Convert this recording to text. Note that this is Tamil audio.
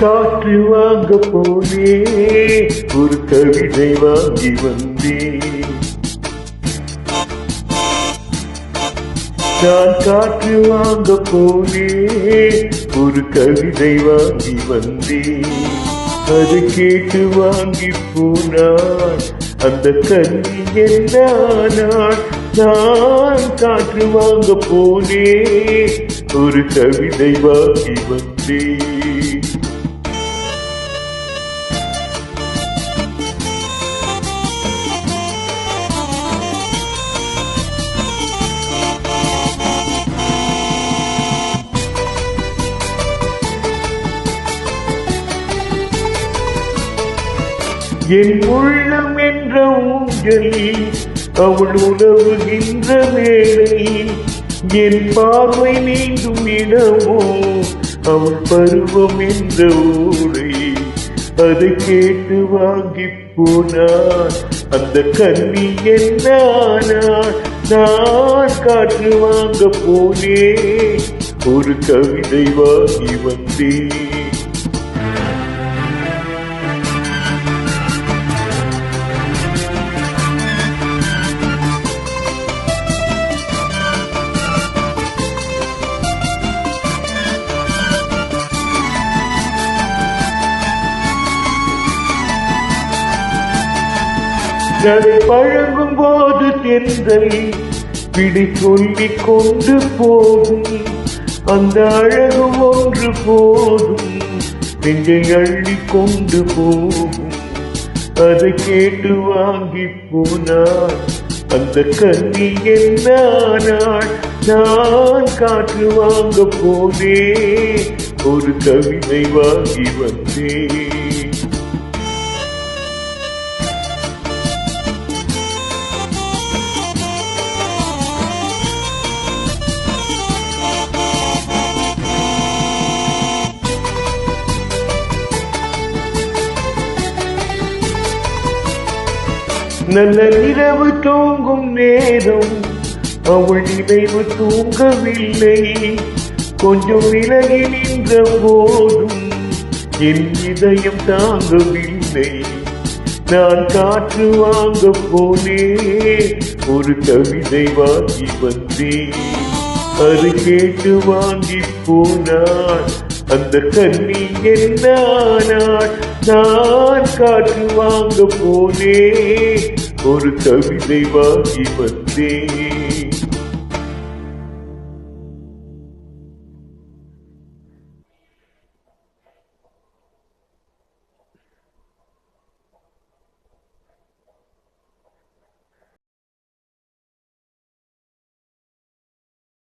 காற்று வாங்க போனே ஒரு கவிதை வாங்கி வந்தேன். நான் காற்று வாங்க போனே ஒரு கவிதை வாங்கி வந்தேன். அதை கேட்டு வாங்கி போனான் அந்த கல்வி என்னானான். நான் காற்று வாங்க போனே ஒரு கவிதை வாங்கி வந்தேன். என் உள்ளம் என்ற ஊஞ்சலில் அவள் உணவுகின்ற வேளை, என் பார்வை நீங்கும் இடமோ அவள் பருவம் என்ற ஊரை. அதை கேட்டு வாங்கி போனான் அந்த கன்னி என்னானான். நான் காற்று வாங்க போனே ஒரு கவிதை வாங்கி வந்தேன். நடை பழகும் போது தென்றல் பிடி சொல்லிக் கொண்டு போகும். அந்த அழகு ஒன்று போதும் நெஞ்சை அள்ளி கொண்டு போகும். அதை கேட்டு வாங்கி போனான் அந்த கன்னி என்னானாள். நான் காற்று வாங்க போனே ஒரு கவிதை வாங்கி வந்தேன். நல்ல நிலவு தூங்கும் நேரம் அவள் நினைவு தூங்கவில்லை. கொஞ்சம் விலகி நின்ற போதும் என் இதயம் தாங்கவில்லை. நான் காற்று வாங்க போனே ஒரு கவிதை வாங்கி வந்தேன். அது கேட்டு வாங்கி போனான் அந்த கன்னி என்னானாள். நான் காற்று வாங்க போனே ஒரு கவிதை வாங்கி வந்தேன்.